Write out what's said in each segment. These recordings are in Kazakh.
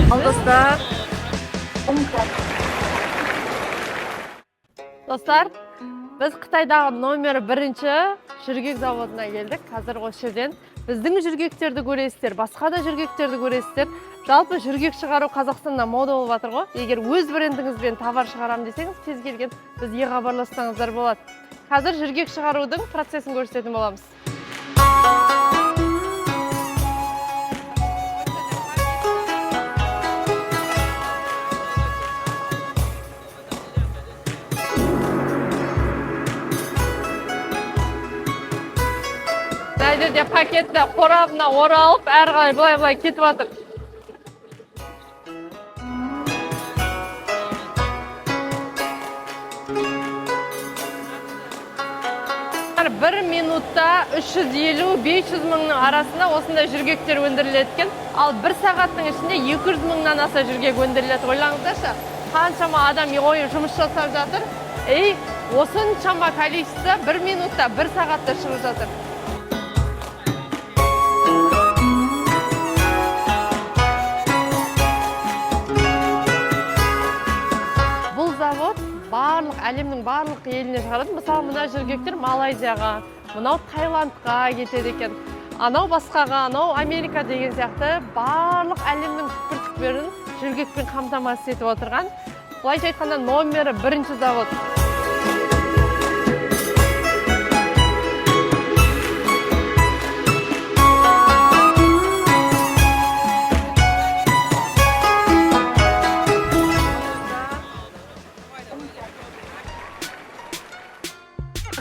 Ал достар. Достар, біз Қытайдағы номер 1 жүргек заводына келдік. Қазір осы жерден біздің жүргектерді көресіздер, басқа да жүргектерді көресіздер. Жалпы жүргек шығару Қазақстанда мода болып жатыр ғой. Егер өз брендіңізбен товар шығарам десеңіз, кез келген бізге хабарлассаңыздар болады. Қазір жүргек шығарудың процесін көрсететін боламыз. Мына жерде пакетті қорабына оралып, әрі қарай былай кетіп жатыр. Бір минутта 350-500 мыңның арасында осындай жүргектер өндіріледі екен. Ал бір сағаттың ішінде 200 мыңнан аса жүргек өндіріледі. Ойлаңыздаршы, қаншама адам ойын жұмыс жасап жатыр. Осыншама количество бір минутта, бір сағатта шығып жатыр. Бұл завод әлемнің барлық еліне шығарады. Мысалы, мына жүргектер Малайзияға, мынау Таиландқа кетеді екен. Анау басқаға, анау Америка деген сияқты барлық әлемнің түкпір-түкпірін жүргекпен қамтамасыз етіп отырған. Былайша айтқанда номер 1 завод.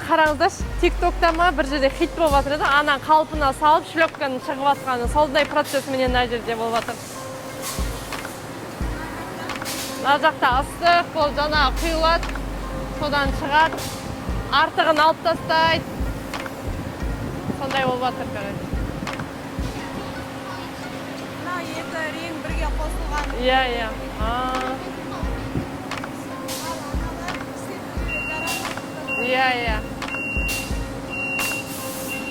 Қараңыздар, тик-токта ма бір жерде хит болып жатыр еді, ана қалпына салып шлепканың шығып жатқаны, солдай процесс менен мына жерде болып жатыр. Мына жақта ыстық, бұл жаңа құйылады, содан шығады, артығын алып тастайды. Сондай болып жатыр, короче. Мына екі рең бірге қосылған. Иә. Иә.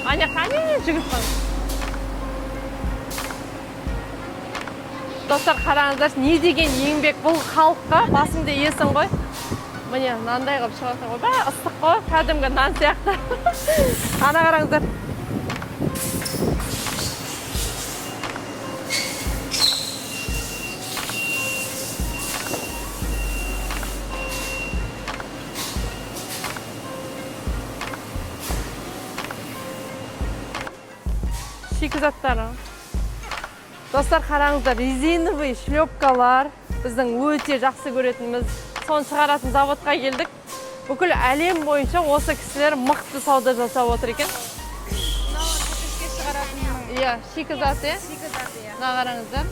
Аня, қане жүгіп қаны? Достар, қараңыздар, не деген еңбек, бұл халыққа басыңды есің ғой. Міне, нандай қылып шығасың ғой. Ба, ыстық қой, кәдімгі нан сияқты. Ана қараңыздар. Шикізаттары. Достар, қараңыздар, резиновый шлепкалар біздің өте жақсы көретініміз. Соны шығаратын заводқа келдік. Бүкіл әлем бойынша осы кісілер мықты сауда жасап отыр екен. Мынау тепешке шығаратын. Иә, шикізат, е? Шикізат, иә. Мына қараңыздар.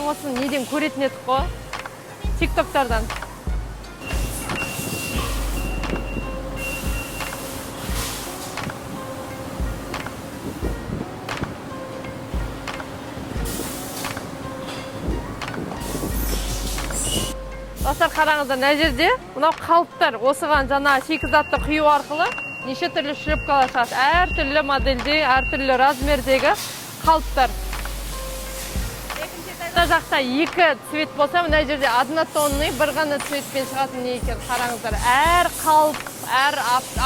Осыны неден көретін едік қой? Тик-токтардан. Достар, қараңыздар, мына жерде мынау қалыптар, осыған жаңа шикізатты құю арқылы неше түрлі шлепкалар шығады. Әртүрлі модельде, әртүрлі размердегі қалыптар. Мына жақта екі цвет болса, мына жерде однотонный, бір ғана цветпен шығатын не екен, қараңыздар. Әр қалып, әр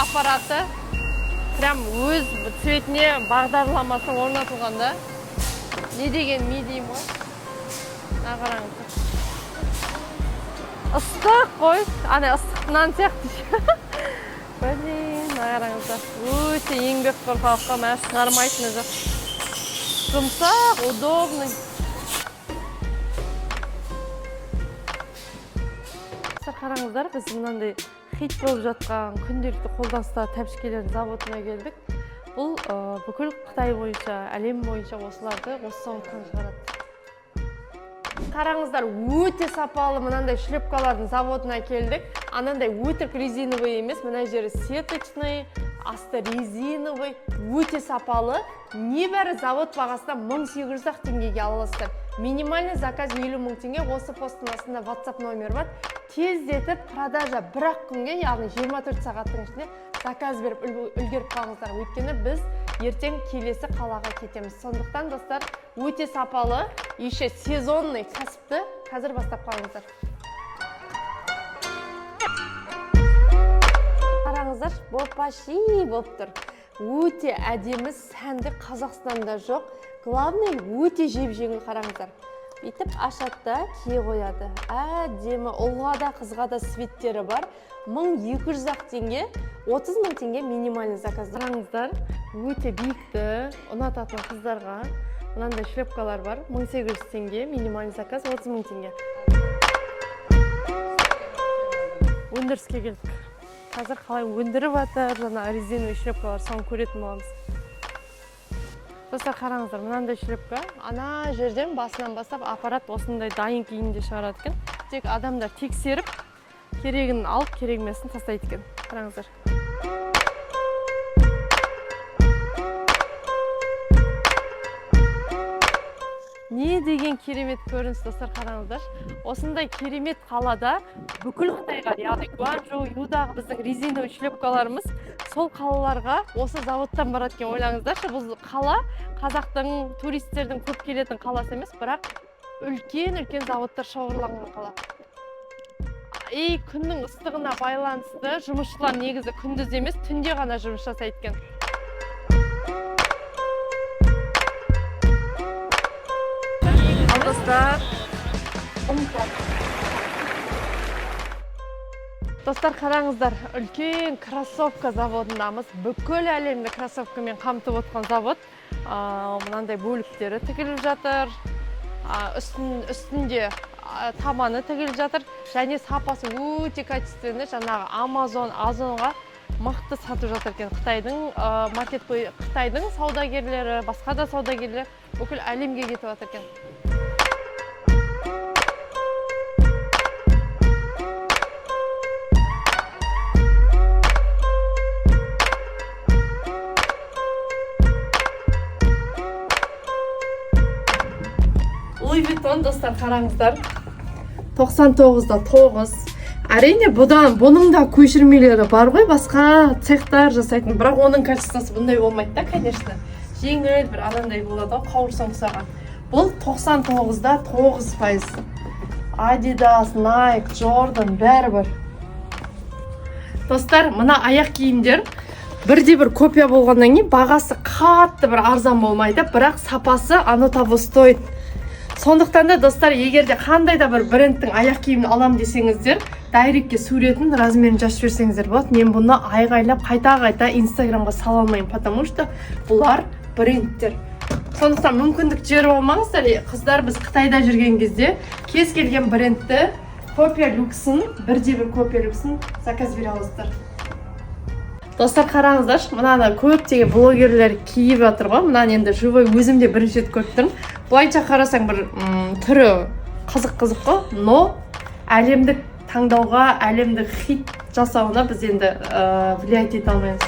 аппараты прям өз цветіне бағдарламасы орнатылғанда. Не деген медиум ғой? Мына қараңыздар. Ыстық қой, ана ыстық нан сияқты. Блин, қараңыздар. Өте еңбекқор халыққа мәз шығармайтыны жоқ. Жұмсақ, удобный. Қараңыздар, біз мынандай хит болып жатқан күнделікті қолданыстағы тәпішкелердің заводына келдік. Бұл бүкіл Қытай бойынша, әлем бойынша осыларды осы заводтан шығарады. Қараңыздар, өте сапалы мынандай шлепкалардың заводына келдік. Анандай өтірік резиновый емес, мына жері сеточный, асты резиновый, өте сапалы. Небәрі завод бағасында 1800 теңгеге аласыздар. Минимальный заказ 50 000 теңге. Осы посттың астында WhatsApp номері бар. Тездетіп продажа бір-ақ күнге, яғни 24 сағаттың ішінде заказ беріп үлгеріп қалыңыздар. Өйткені біз ертең келесі қалаға кетеміз. Сондықтан достар, өте сапалы, еще сезонный кәсіпті қазір бастап қалыңыздар. Қараңыздар, бопаши болып тұр. Өте әдемі, сәнді, Қазақстанда жоқ. Главный, өте жеп-жеңіл. Қараңыздар. Бүйтіп ашатта кие қояды. Әдемі, ұлға да қызға да светтері бар. 1200 теңге, 30 000 теңге минимальный заказ. Қараңыздар, өте биікті, ұнататын қыздарға мынандай шлепкалар бар. 1800 теңге, минимальный заказ 30 000 теңге. Өндіріске келдік. Қазір қалай өндіріп жатыр, жаңа резиновый шлепкалар, соны көретін боламыз. Достар, қараңыздар, мынандай шлепка, ана жерден басынан бастап аппарат осындай дайын күйінде шығарады екен. Тек адамдар тексеріп, керегін алып, керегмесін тастайды екен. Қараңыздар. Не деген керемет көрініс, достар, қараңыздар. Осындай керемет қалада бүкіл Қытайға, яғни Гуанчжоу, Юдағы біздің резиновый шлепкаларымыз сол қалаларға осы заводтан барады екен. Ойлаңыздаршы, бұл қала қазақтың, туристердің көп келетін қаласы емес, бірақ үлкен заводтар шоғырланған қала. Күннің ыстығына байланысты жұмысшылар негізі күндіз емес, түнде ғана жұмыс жасайды екен. Достар, қараңыздар, үлкен кроссовка заводындамыз. Бүкіл әлемді кроссовкамен қамтып отқан завод. Мынандай бөліктері тігіліп жатыр. Үстінде таманы тігіліп жатыр. Және сапасы өте качественный. Жаңағы Озонға мықты сатып жатыр екен. Қытайдың саудагерлері, басқа да саудагерлер бүкіл әлемге кетіп жатыр екен. Луи Виттон, достар, қараңыздар, 99-да 9. Әрине, бұның да көшірмелері бар ғой, басқа цехтар жасайтын, бірақ оның качествосы бұндай болмайды да, конечно. Жеңіл бір адамдай болады, қауырсын ұқсаған. Бұл 99-да 9%. Adidas, Nike, Jordan, бәрі. Достар, мына аяқ киімдер бірде-бір копия болғаннан кейін бағасы қатты бір арзан болмайды, бірақ сапасы оно того стоит. Сондықтан да, достар, егерде қандай да бір брендтің аяқ киімін алам десеңіздер, дайректке суретін, размерін жазып жіберсеңіздер болады. Мен бұны айғайлап, қайта Инстаграмға сала алмаймын, потому что бұлар брендтер. Сондықтан мүмкіндік жер болмаңыздар. Қыздар, біз Қытайда жүрген кезде кез келген брендті копия люксын, бірде-бір копия люксын заказ бере аласыздар. Достар, қараңыздар, мынаны көптеген блогерлер киіп жатыр ғой. Мынаны енді живой өзімде бірінші рет көріп тұрмын. Бұлайша қарасаң бір түрі қызық қой, но әлемдік таңдауға, әлемдік хит жасауына біз енді влиять ете алмаймыз.